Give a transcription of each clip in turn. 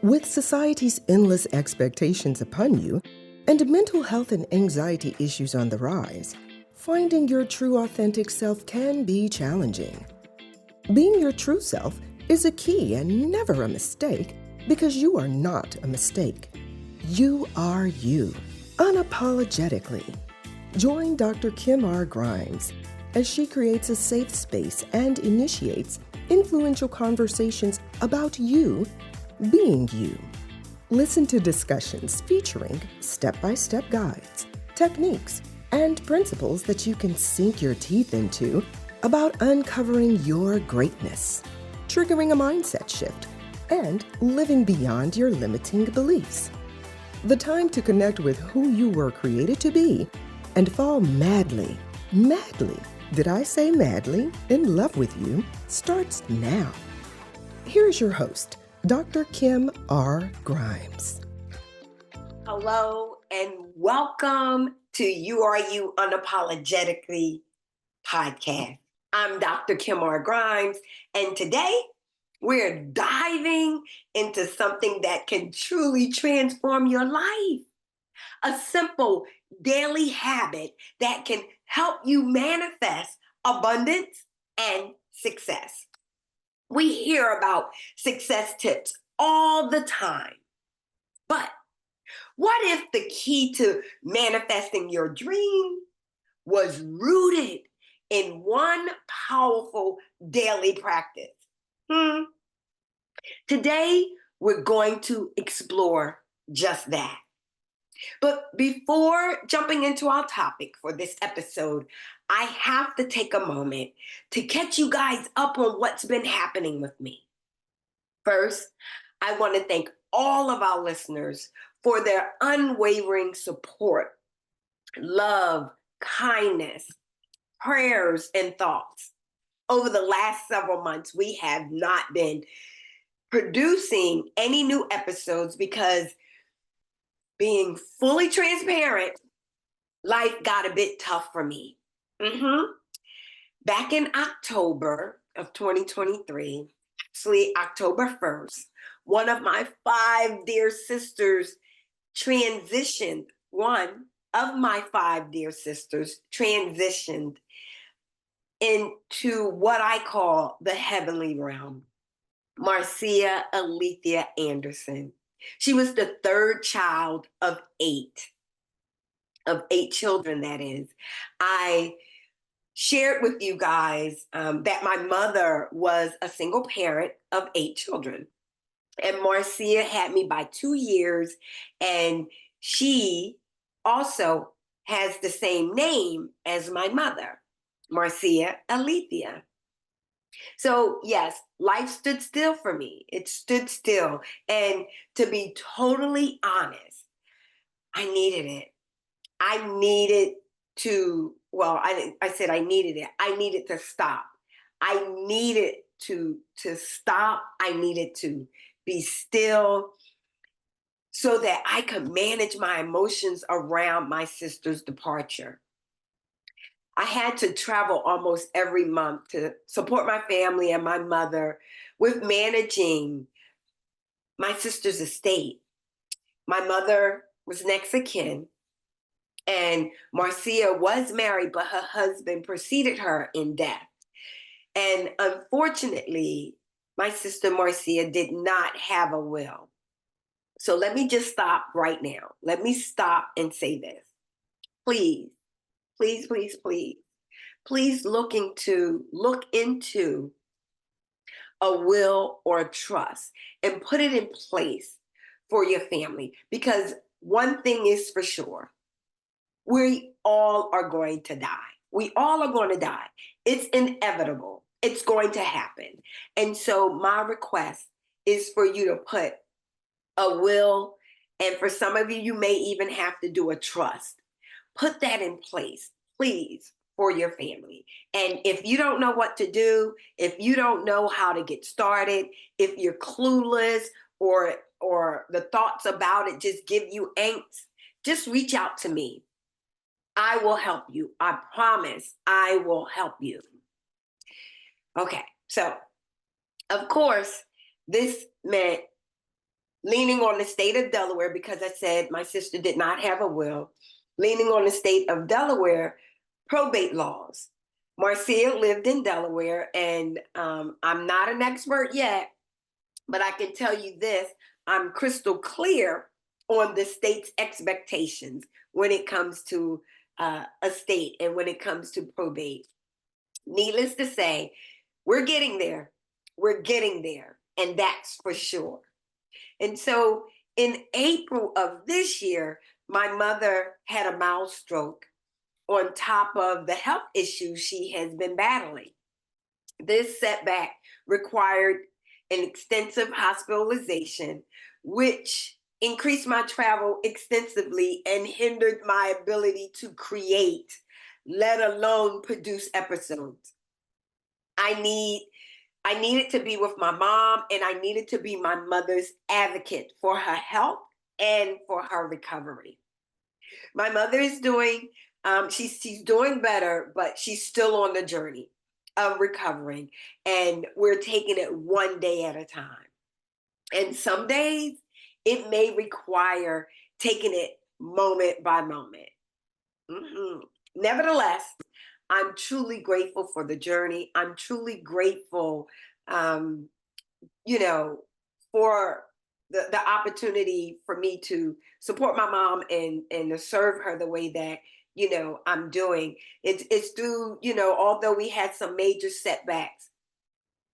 With society's endless expectations upon you and mental health and anxiety issues on the rise, finding your true authentic self can be challenging. Being your true self is a key and never a mistake because you are not a mistake. You are you, unapologetically. Join Dr. Kim R. Grimes as she creates a safe space and initiates influential conversations about you being you. Listen to discussions featuring step-by-step guides, techniques, and principles that you can sink your teeth into about uncovering your greatness, triggering a mindset shift, and living beyond your limiting beliefs. The time to connect with who you were created to be and fall madly, did I say madly, in love with you starts now. Here's your host, Dr. Kim R. Grimes. Hello and welcome to You Are You Unapologetically podcast. I'm Dr. Kim R. Grimes, and today we're diving into something that can truly transform your life. A simple daily habit that can help you manifest abundance and success. We hear about success tips all the time, but what if the key to manifesting your dream was rooted in one powerful daily practice? Today, we're going to explore just that. But before jumping into our topic for this episode, I have to take a moment to catch you guys up on what's been happening with me. First, I want to thank all of our listeners for their unwavering support, love, kindness, prayers, and thoughts. Over the last several months, we have not been producing any new episodes because, being fully transparent, life got a bit tough for me. Back in October of 2023, actually October 1st, one of my 5 dear sisters transitioned. One of my 5 dear sisters transitioned into what I call the heavenly realm. Marcia Alethea Anderson. She was the 3rd child of 8 children, that is. I shared with you guys that my mother was a single parent of 8 children. And Marcia had me by 2 years, and she also has the same name as my mother, Marcia Alethea. So yes, life stood still for me. It stood still. And to be totally honest, I needed it. I needed to, I said I needed it. I needed to stop. I needed to stop. I needed to be still so that I could manage my emotions around my sister's departure. I had to travel almost every month to support my family and my mother with managing my sister's estate. My mother was next of kin, and Marcia was married, but her husband preceded her in death. And unfortunately, my sister Marcia did not have a will. So let me just stop right now. Let me stop and say this. Please, please, please, please, please look into a will or a trust and put it in place for your family. Because one thing is for sure, we all are going to die. We all are going to die. It's inevitable. It's going to happen. And so my request is for you to put a will, and for some of you, you may even have to do a trust. Put that in place, please, for your family. And if you don't know what to do, if you don't know how to get started, if you're clueless or the thoughts about it just give you angst, just reach out to me. I will help you. I promise I will help you. Okay, so of course, this meant leaning on the state of Delaware because I said my sister did not have a will, leaning on the state of Delaware probate laws. Marcia lived in Delaware, and I'm not an expert yet, but I can tell you this, I'm crystal clear on the state's expectations when it comes to estate and when it comes to probate. Needless to say, we're getting there. We're getting there, and that's for sure. And so in April of this year, my mother had a mild stroke on top of the health issues she has been battling. This setback required an extensive hospitalization, which increased my travel extensively and hindered my ability to create, let alone produce episodes. I need I needed to be with my mom, and I needed to be my mother's advocate for her health and for her recovery. My mother is doing, she's doing better, but she's still on the journey of recovering, and we're taking it one day at a time. And some days it may require taking it moment by moment. Mhm. Nevertheless, I'm truly grateful for the journey. I'm truly grateful, um, you know, for the opportunity for me to support my mom and to serve her the way that I'm doing. It's through, although we had some major setbacks,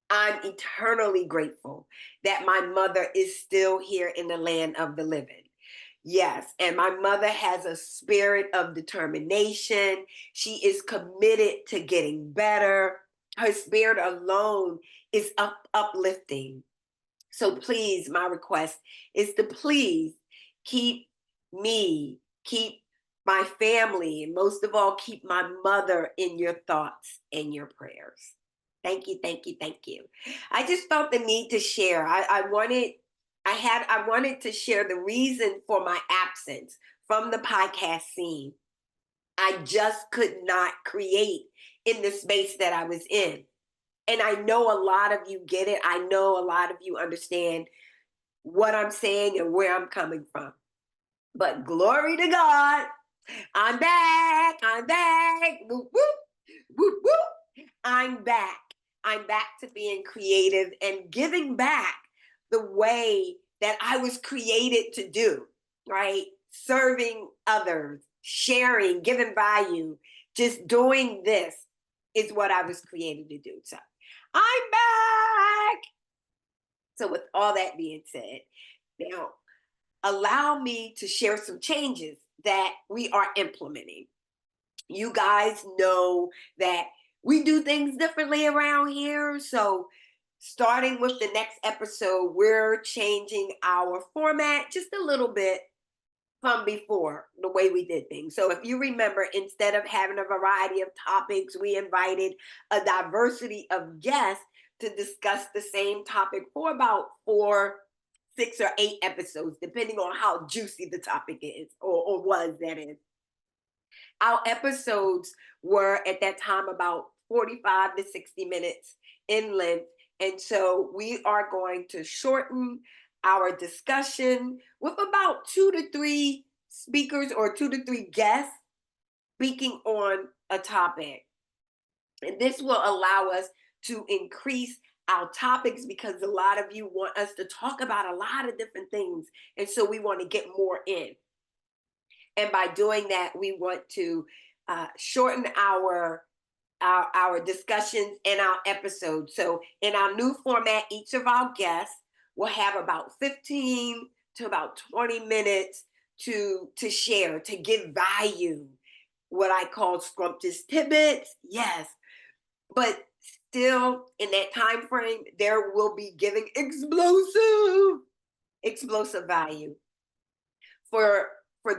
I'm eternally grateful that my mother is still here in the land of the living. Yes, and my mother has a spirit of determination. She is committed to getting better. Her spirit alone is uplifting. So please, my request is to please keep me, keep my family, and most of all, keep my mother in your thoughts and your prayers. Thank you, thank you, thank you. I just felt the need to share. I wanted to share the reason for my absence from the podcast scene. I just could not create in the space that I was in. And I know a lot of you get it. I know a lot of you understand what I'm saying and where I'm coming from. But glory to God, I'm back. I'm back. Whoop, whoop, whoop, whoop. I'm back. I'm back to being creative and giving back the way that I was created to do, right? Serving others, sharing, giving value, just doing this is what I was created to do. So I'm back. So, with all that being said, now allow me to share some changes that we are implementing. You guys know that we do things differently around here. So, starting with the next episode, we're changing our format just a little bit from before, the way we did things. So, if you remember, instead of having a variety of topics, we invited a diversity of guests to discuss the same topic for about 4, 6, or 8 episodes, depending on how juicy the topic is or was, that is. Our episodes were at that time about 45 to 60 minutes in length. And so we are going to shorten our discussion with about 2 to 3 speakers or 2 to 3 guests speaking on a topic. And this will allow us to increase our topics because a lot of you want us to talk about a lot of different things. And so we want to get more in. And by doing that, we want to shorten our discussions and our episodes. So in our new format, each of our guests will have about 15 to about 20 minutes to share, to give value, what I call scrumptious tidbits. Yes, but still in that time frame, there will be giving explosive value for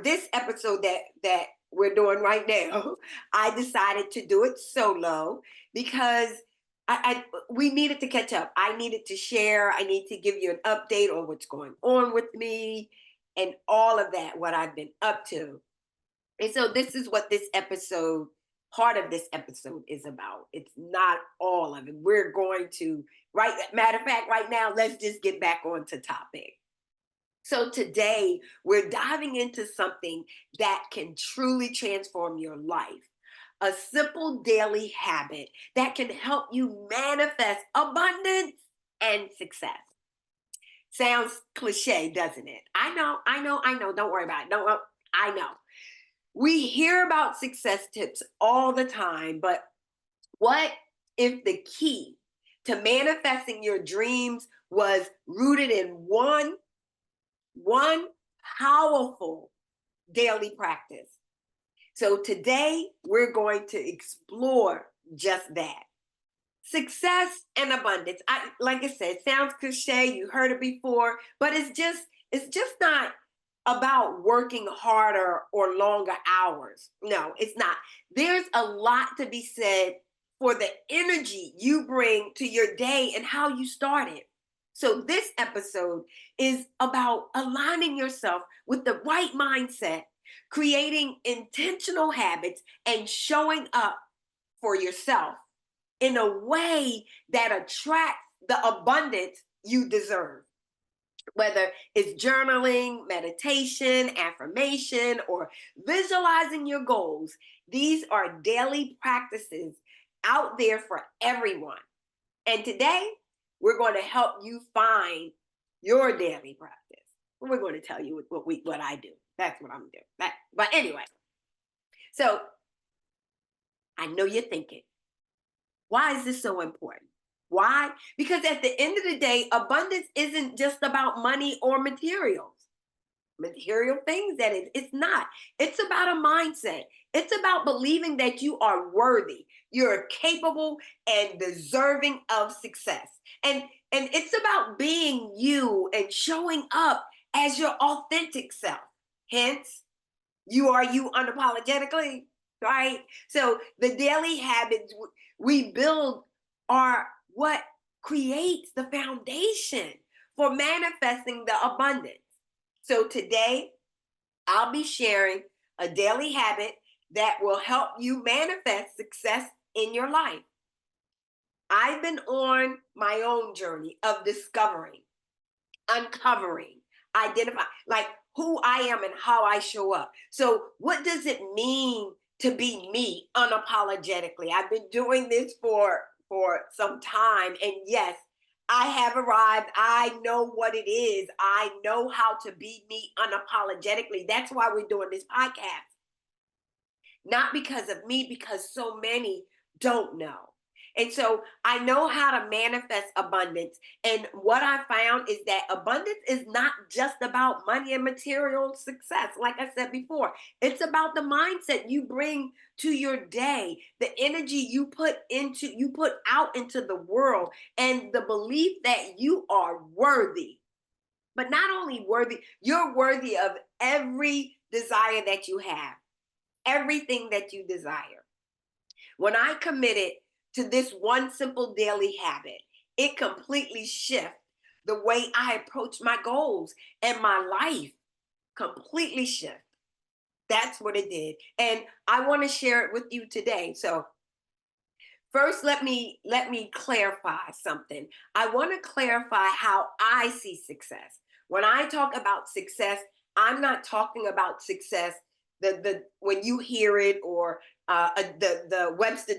this episode that we're doing right now. I decided to do it solo because we needed to catch up. I needed to share. I need to give you an update on what's going on with me and all of that, what I've been up to. And so this is what this episode, part of this episode is about. It's not all of it. We're going to, right, matter of fact, right now, let's just get back onto topic. So today we're diving into something that can truly transform your life. A simple daily habit that can help you manifest abundance and success. Sounds cliche, doesn't it? I know. Don't worry about it. Don't, I know. We hear about success tips all the time, but what if the key to manifesting your dreams was rooted in one powerful daily practice? So today we're going to explore just that. Success and abundance. Like I said, it sounds cliche, you heard it before, but it's just not about working harder or longer hours. No, it's not. There's a lot to be said for the energy you bring to your day and how you start it. So this episode is about aligning yourself with the right mindset, creating intentional habits, and showing up for yourself in a way that attracts the abundance you deserve. Whether it's journaling, meditation, affirmation, or visualizing your goals, these are daily practices out there for everyone. And today, we're going to help you find your daily practice. We're going to tell you what I do. That's what I'm doing. But anyway, so I know you're thinking, why is this so important? Why? Because at the end of the day, abundance isn't just about money or material things, that is. It's not. It's about a mindset. It's about believing that you are worthy, you're capable and deserving of success. And it's about being you and showing up as your authentic self. Hence, you are you unapologetically, right? So the daily habits we build are what creates the foundation for manifesting the abundance. So today, I'll be sharing a daily habit that will help you manifest success in your life. I've been on my own journey of discovering, uncovering, identify, like who I am and how I show up. So, what does it mean to be me unapologetically? I've been doing this for some time, and yes, I have arrived. I know what it is. I know how to be me unapologetically. That's why we're doing this podcast. Not because of me, because so many don't know. And so I know how to manifest abundance. And what I found is that abundance is not just about money and material success. Like I said before, it's about the mindset you bring to your day, the energy you put out into the world, and the belief that you are worthy. But not only worthy, you're worthy of every desire that you have, everything that you desire. When I committed to this one simple daily habit, it completely shifted the way I approach my goals and my life. Completely shift. That's what it did. And I want to share it with you today. So first, let me clarify something. I want to clarify how I see success. When I talk about success, I'm not talking about success the when you hear it, or the Webster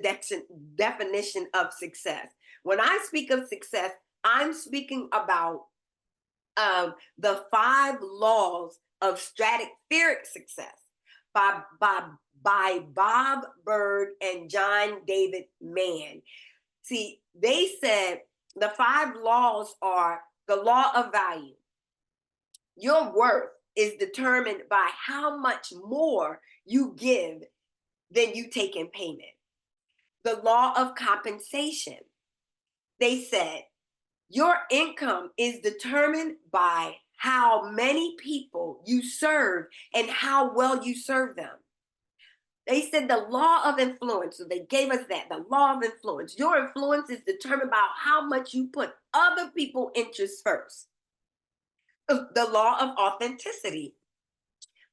definition of success. When I speak of success, I'm speaking about the five laws of stratospheric success by, by, by Bob Berg and John David Mann. See, they said the five laws are the law of value. Your worth is determined by how much more you give than you take in payment. The law of compensation. They said your income is determined by how many people you serve and how well you serve them. They said the law of influence. So they gave us that, the law of influence. Your influence is determined by how much you put other people's interests first. The law of authenticity.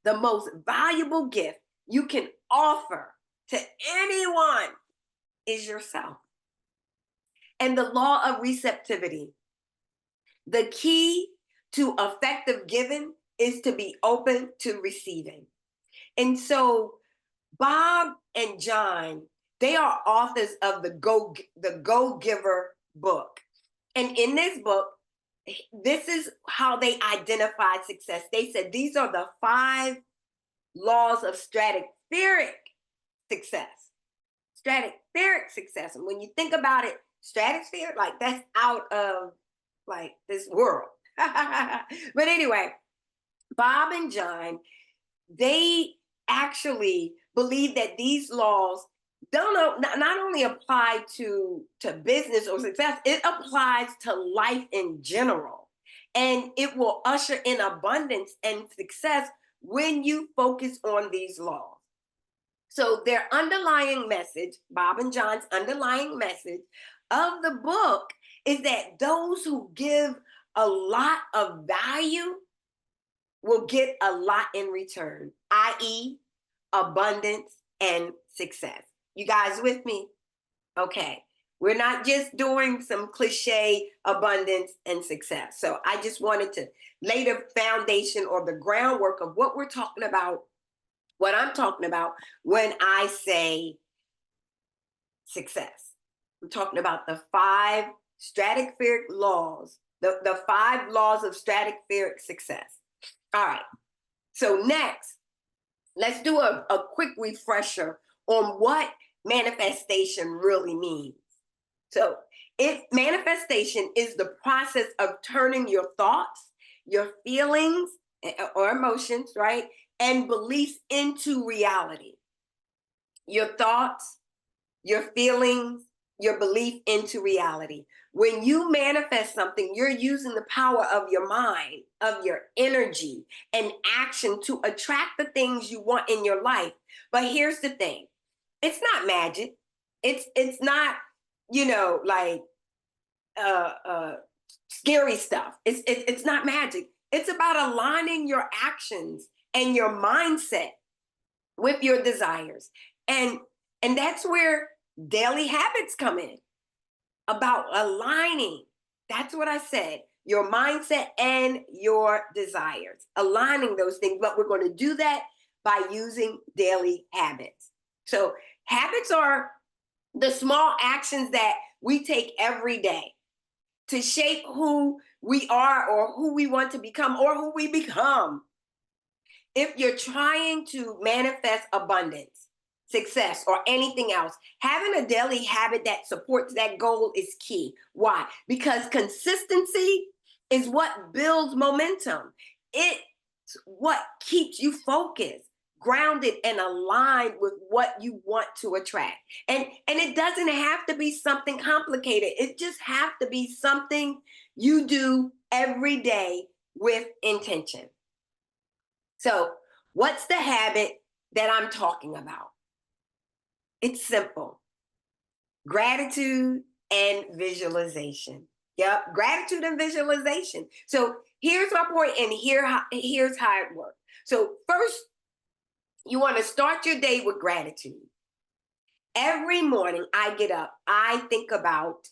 The most valuable gift you can offer to anyone is yourself. And the law of receptivity. The key to effective giving is to be open to receiving. And so Bob and John, they are authors of the Go Giver book. And in this book, this is how they identified success. They said these are the 5 laws of stratospheric success. Stratospheric success. And when you think about it, stratosphere, like that's out of like this world. But anyway, Bob and John, they actually believe that these laws don't not only apply to business or success, it applies to life in general. And it will usher in abundance and success when you focus on these laws. So their underlying message, Bob and John's underlying message of the book is that those who give a lot of value will get a lot in return, i.e., abundance and success. You guys with me? Okay. We're not just doing some cliche abundance and success. So I just wanted to lay the foundation or the groundwork of what we're talking about, what I'm talking about when I say success. I'm talking about the 5 stratospheric laws, the 5 laws of stratospheric success. All right. So next, let's do a quick refresher on what manifestation really means. So manifestation is the process of turning your thoughts, your feelings or emotions, right, and beliefs into reality. Your thoughts, your feelings, your belief into reality. When you manifest something, you're using the power of your mind, of your energy and action to attract the things you want in your life. But here's the thing. It's not magic. It's not, like scary stuff. It's not magic. It's about aligning your actions and your mindset with your desires. And that's where daily habits come in, about aligning. That's what I said, your mindset and your desires, aligning those things. But we're going to do that by using daily habits. So habits are the small actions that we take every day to shape who we are or who we want to become or who we become. If you're trying to manifest abundance, success, or anything else, having a daily habit that supports that goal is key. Why? Because consistency is what builds momentum. It's what keeps you focused, grounded, and aligned with what you want to attract. And it doesn't have to be something complicated. It just has to be something you do every day with intention. So, what's the habit that I'm talking about? It's simple. Gratitude and visualization. Yep, gratitude and visualization. So here's my point, and here's how it works. So first, you want to start your day with gratitude. Every morning I get up, I think about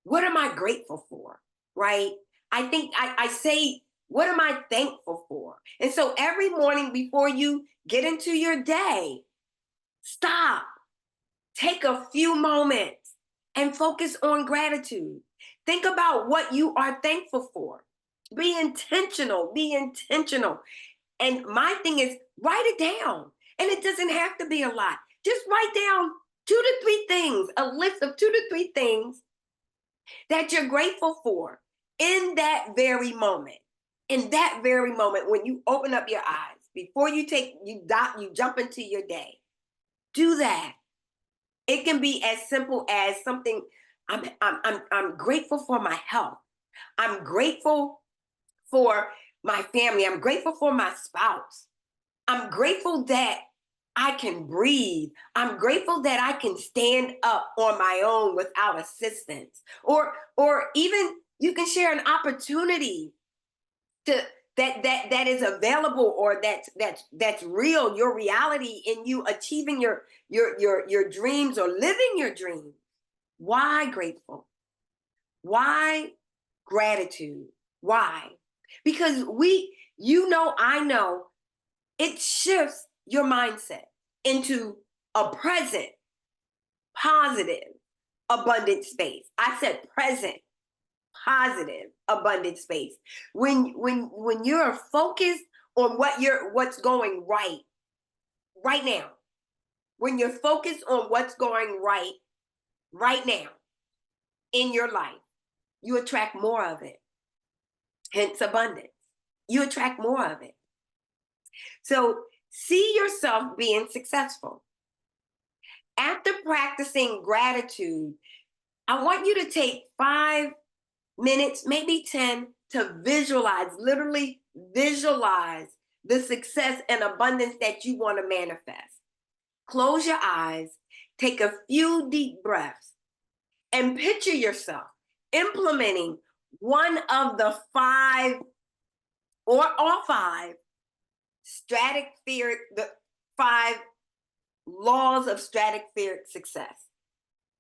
what am I grateful for, right? I say, what am I thankful for? And so every morning before you get into your day, stop. Take a few moments and focus on gratitude. Think about what you are thankful for. Be intentional. Be intentional. And my thing is, write it down. And it doesn't have to be a lot. Just write down 2 to 3 things, a list of 2 to 3 things that you're grateful for in that very moment. In that very moment, when you open up your eyes, before you jump into your day, do that. It can be as simple as something. I'm grateful for my health. I'm grateful for my family. I'm grateful for my spouse. I'm grateful that I can breathe. I'm grateful that I can stand up on my own without assistance. Or even you can share an opportunity that is available, or that's real, your reality in you achieving your dreams or living your dreams. Why grateful? Why gratitude? Why? Because I know it shifts your mindset into a present, positive, abundant space. I said present, positive, abundant space. When you're focused on what's going right now, when you're focused on what's going right now in your life, you attract more of it. Hence abundance. You attract more of it. So see yourself being successful. After practicing gratitude, I want you to take 5 minutes, maybe 10, to visualize, literally visualize the success and abundance that you want to manifest. Close your eyes, take a few deep breaths, and picture yourself implementing one of the five or all five the 5 laws of stratospheric success.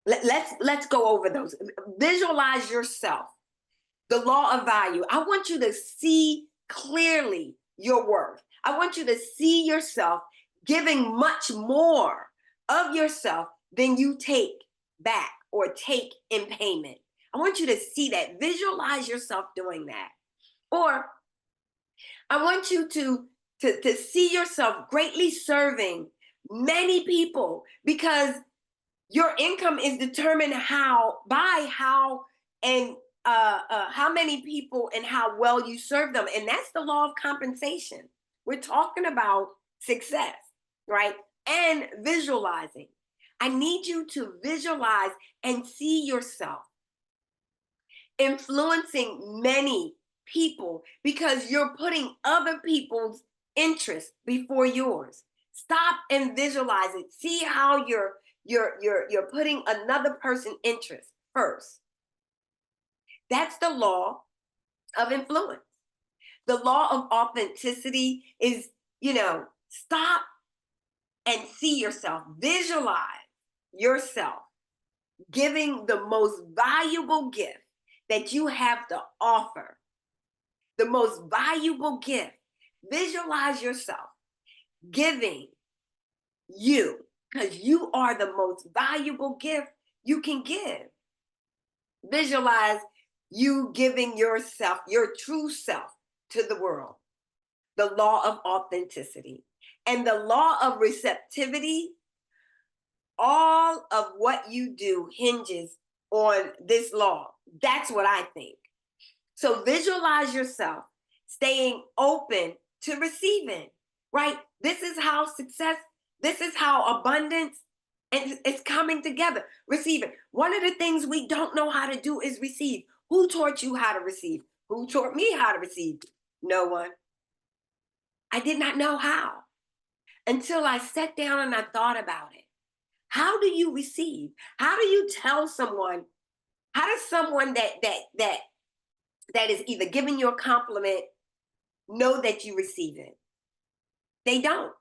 Let's go over those. Visualize yourself. The law of value. I want you to see clearly your worth. I want you to see yourself giving much more of yourself than you take back or take in payment. I want you to see that. Visualize yourself doing that. Or I want you to see yourself greatly serving many people, because your income is determined by how and how many people and how well you serve them. And that's the law of compensation. We're talking about success, right? And visualizing. I need you to visualize and see yourself influencing many people, because you're putting other people's interests before yours. Stop and visualize it. See how you're putting another person's interest first. That's the law of influence. The law of authenticity is, stop and see yourself. Visualize yourself giving the most valuable gift that you have to offer. The most valuable gift. Visualize yourself giving you, because you are the most valuable gift you can give. Visualize you giving yourself, your true self, to the world. The law of authenticity and the law of receptivity. All of what you do hinges on this law. That's what I think. So visualize yourself staying open to receiving, right? This is how success, this is how abundance, and it's coming together. Receiving. One of the things we don't know how to do is receive. Who taught you how to receive? Who taught me how to receive? No one. I did not know how until I sat down and I thought about it. How do you receive? How do you tell someone? How does someone that is either giving you a compliment know that you receive it? They don't.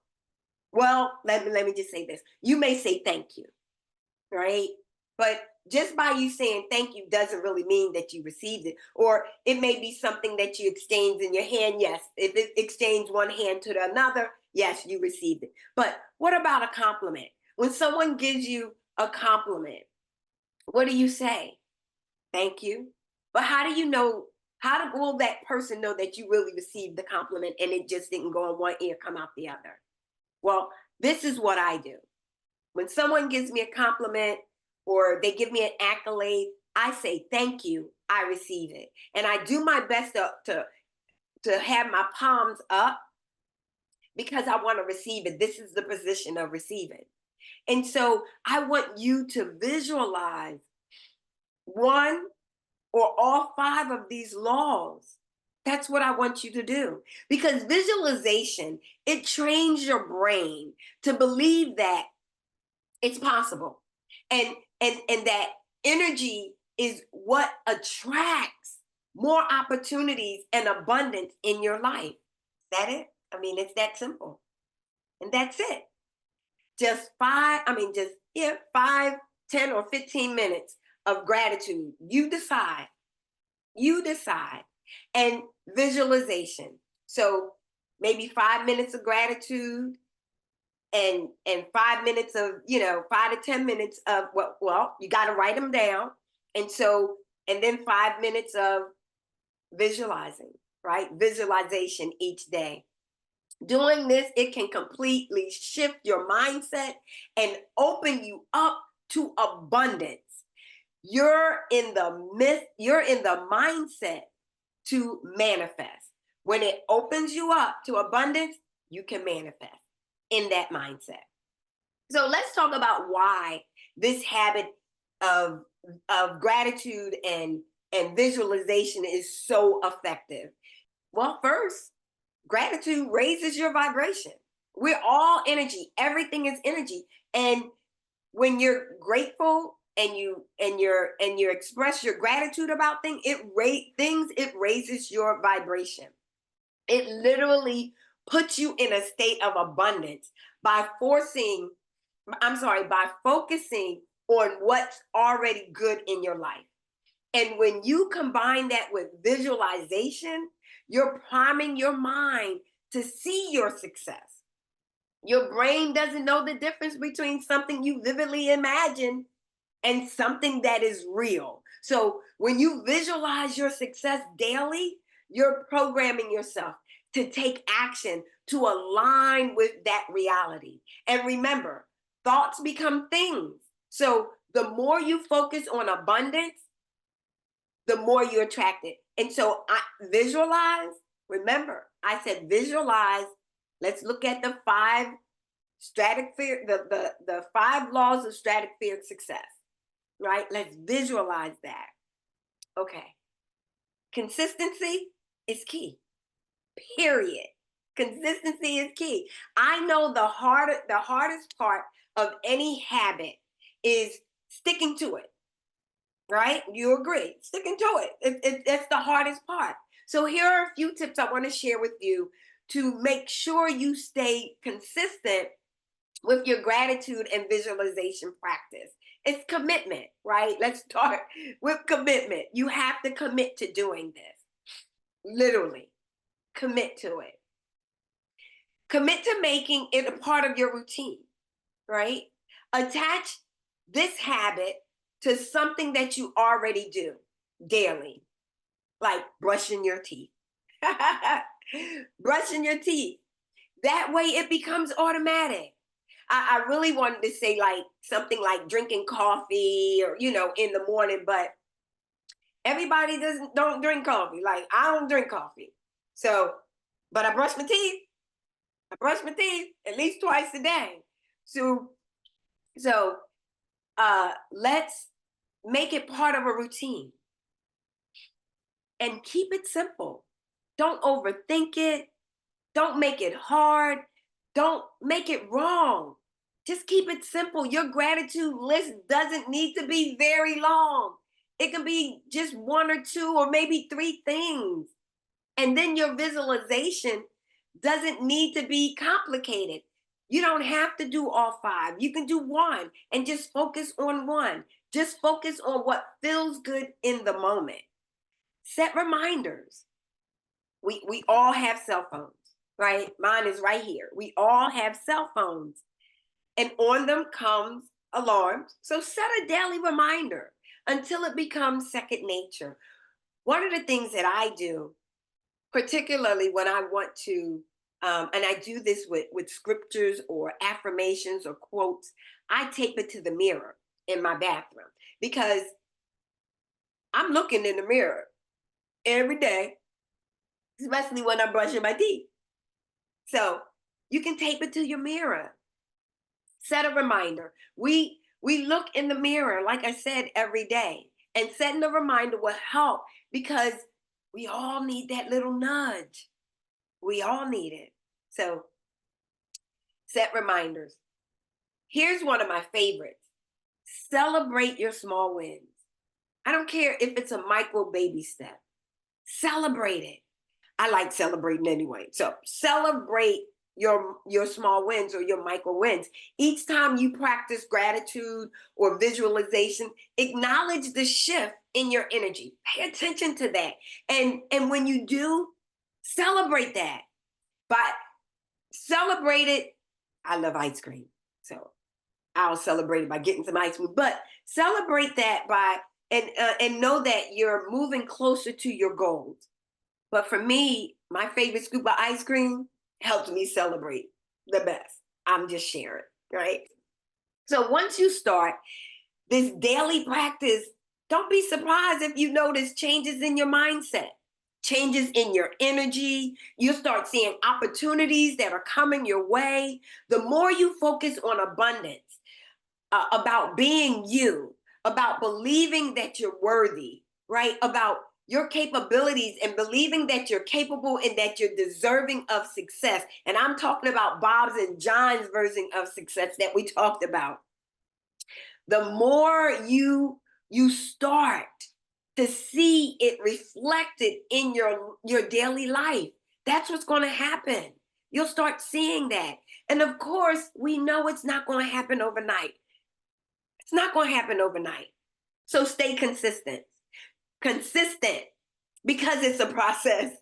Well, let me just say this. You may say thank you, right? But just by you saying thank you doesn't really mean that you received it. Or it may be something that you exchange in your hand. Yes. If it exchange one hand to another, yes, you received it. But what about a compliment? When someone gives you a compliment, what do you say? Thank you. But how do you know? Will that person know that you really received the compliment and it just didn't go in one ear, come out the other? Well, this is what I do. When someone gives me a compliment or they give me an accolade, I say, thank you, I receive it. And I do my best to have my palms up, because I want to receive it. This is the position of receiving. And so I want you to visualize one or all 5 of these laws. That's what I want you to do, because visualization, it trains your brain to believe that it's possible, and that energy is what attracts more opportunities and abundance in your life. Is that it? I mean, it's that simple. And that's it. Just 5, 10 or 15 minutes of gratitude. You decide. And visualization. So maybe 5 minutes of gratitude and 5 minutes of, 5 to 10 minutes of well, you got to write them down. And so, and then 5 minutes of visualizing, right? Visualization each day. Doing this, it can completely shift your mindset and open you up to abundance. You're in the mindset to manifest. When it opens you up to abundance, you can manifest in that mindset. So let's talk about why this habit of gratitude and visualization is so effective. Well, first, gratitude raises your vibration. We're all energy. Everything is energy. And when you're grateful and you express your gratitude about it raises your vibration. It literally puts you in a state of abundance by by focusing on what's already good in your life. And when you combine that with visualization, you're priming your mind to see your success. Your brain doesn't know the difference between something you vividly imagine and something that is real. So when you visualize your success daily, you're programming yourself to take action to align with that reality. And remember, thoughts become things. So the more you focus on abundance, the more you attract it. And so I visualize, remember, I said visualize. Let's look at the five stratosphere, the five laws of stratospheric success, right? Let's visualize that. Okay. Consistency is key. Period. Consistency is key. I know the hardest part of any habit is sticking to it, right? You agree? Sticking to it. That's the hardest part. So here are a few tips I want to share with you to make sure you stay consistent with your gratitude and visualization practice. It's commitment, right? Let's start with commitment. You have to commit to doing this. Literally, commit to it. Commit to making it a part of your routine, right? Attach this habit to something that you already do daily, like brushing your teeth. Brushing your teeth. That way it becomes automatic. I really wanted to say like something like drinking coffee or, in the morning, but everybody don't drink coffee. Like I don't drink coffee. So, but I brush my teeth. I brush my teeth at least twice a day. So let's make it part of a routine and keep it simple. Don't overthink it. Don't make it hard. Don't make it wrong. Just keep it simple. Your gratitude list doesn't need to be very long. It can be just one or two or maybe three things. And then your visualization doesn't need to be complicated. You don't have to do all five. You can do one and just focus on one. Just focus on what feels good in the moment. Set reminders. We all have cell phones, right? Mine is right here. We all have cell phones, and on them comes alarms. So set a daily reminder until it becomes second nature. One of the things that I do, particularly when I want to, and I do this with scriptures or affirmations or quotes, I tape it to the mirror in my bathroom because I'm looking in the mirror every day, especially when I'm brushing my teeth. So you can tape it to your mirror. Set a reminder. We look in the mirror, like I said, every day. And setting a reminder will help because we all need that little nudge. We all need it. So set reminders. Here's one of my favorites. Celebrate your small wins. I don't care if it's a micro baby step. Celebrate it. I like celebrating anyway. So celebrate your small wins or your micro wins. Each time you practice gratitude or visualization, acknowledge the shift in your energy. Pay attention to that. And when you do, celebrate that. But celebrate it. I love ice cream. So I'll celebrate it by getting some ice cream. But celebrate that by and know that you're moving closer to your goals. But for me, my favorite scoop of ice cream helps me celebrate the best. I'm just sharing, right? So once you start this daily practice, don't be surprised if you notice changes in your mindset, changes in your energy. You start seeing opportunities that are coming your way. The more you focus on abundance, about being you, about believing that you're worthy, right? About your capabilities and believing that you're capable and that you're deserving of success. And I'm talking about Bob's and John's version of success that we talked about. The more you start to see it reflected in your daily life, that's what's going to happen. You'll start seeing that. And of course, we know it's not going to happen overnight. It's not going to happen overnight. So stay consistent. Consistent because it's a process.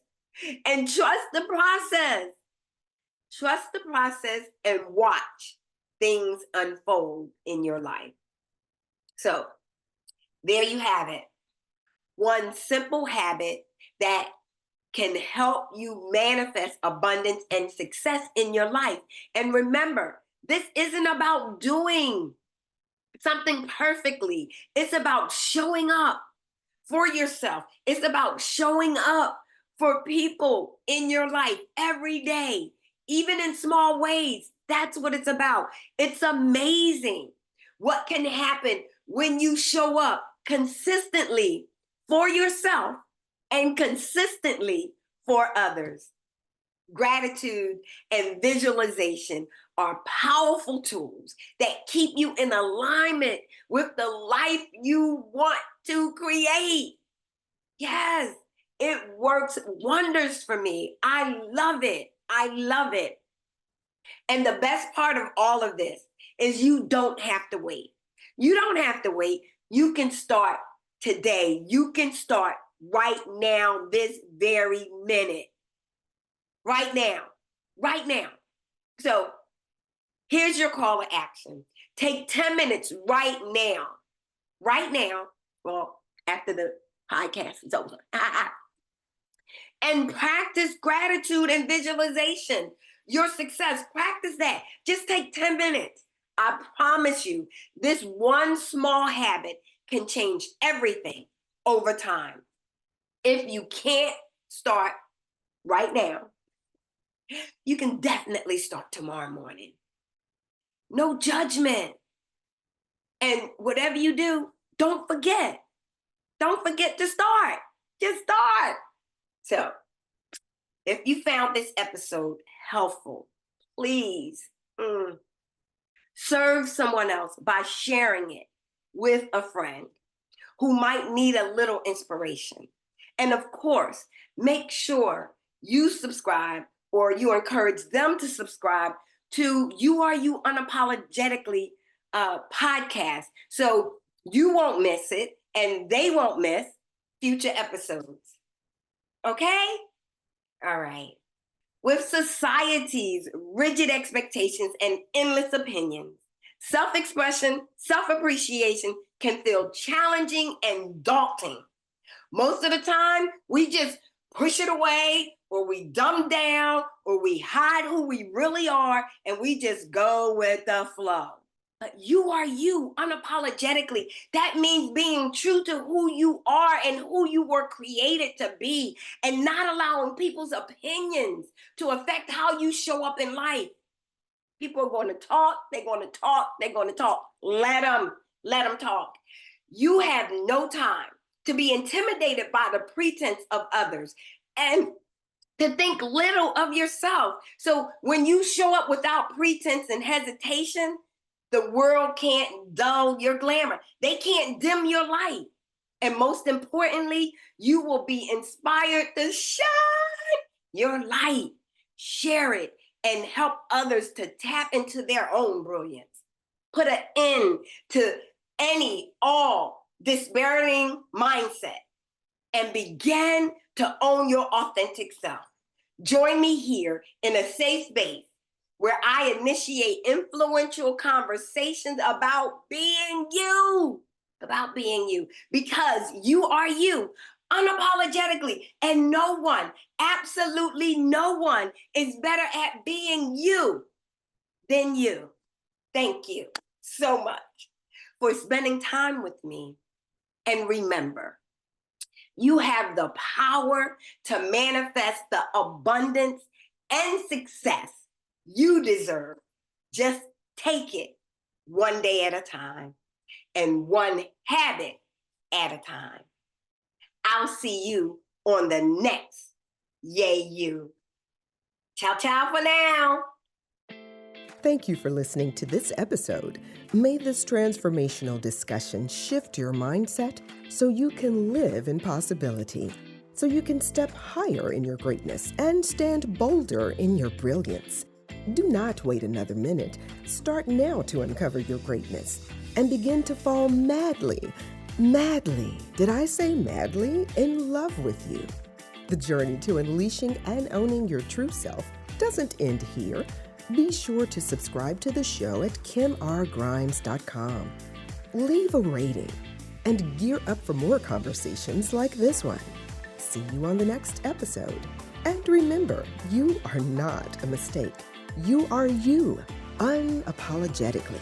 And trust the process. Trust the process and watch things unfold in your life. So there you have it. One simple habit that can help you manifest abundance and success in your life. And remember, this isn't about doing something perfectly. It's about showing up for yourself. It's about showing up for people in your life every day, even in small ways. That's what it's about. It's amazing what can happen when you show up consistently for yourself and consistently for others. Gratitude and visualization are powerful tools that keep you in alignment with the life you want to create. Yes, it works wonders for me. I love it. I love it. And the best part of all of this is you don't have to wait. You don't have to wait. You can start today. You can start right now, this very minute. Right now. Right now. So here's your call to action. Take 10 minutes right now. Right now. Well, after the podcast is over. And practice gratitude and visualization. Your success, practice that. Just take 10 minutes. I promise you, this one small habit can change everything over time. If you can't start right now, you can definitely start tomorrow morning. No judgment. And whatever you do, don't forget. Don't forget to start. Just start. So, if you found this episode helpful, please serve someone else by sharing it with a friend who might need a little inspiration. And of course, make sure you subscribe or you encourage them to subscribe to You Are You Unapologetically podcast. So you won't miss it and they won't miss future episodes. Okay? All right. With society's rigid expectations and endless opinions, self-expression, self-appreciation can feel challenging and daunting. Most of the time, we just push it away, or we dumb down, or we hide who we really are, and we just go with the flow. But you are you unapologetically. That means being true to who you are and who you were created to be, and not allowing people's opinions to affect how you show up in life. People are going to talk, they're going to talk, they're going to talk. Let them talk. You have no time to be intimidated by the pretense of others and to think little of yourself. So when you show up without pretense and hesitation, the world can't dull your glamour. They can't dim your light. And most importantly, you will be inspired to shine your light. Share it and help others to tap into their own brilliance. Put an end to all despairing mindset and begin to own your authentic self. Join me here in a safe space where I initiate influential conversations about being you, because you are you unapologetically, and no one, absolutely no one, is better at being you than you. Thank you so much for spending time with me. And remember, you have the power to manifest the abundance and success you deserve. Just take it one day at a time and one habit at a time. I'll see you on the next Yay You. Ciao, ciao for now. Thank you for listening to this episode. May this transformational discussion shift your mindset so you can live in possibility, so you can step higher in your greatness and stand bolder in your brilliance. Do not wait another minute. Start now to uncover your greatness and begin to fall madly, did I say madly, in love with you. The journey to unleashing and owning your true self doesn't end here. Be sure to subscribe to the show at KimRGrimes.com. Leave a rating and gear up for more conversations like this one. See you on the next episode. And remember, you are not a mistake. You are you, unapologetically.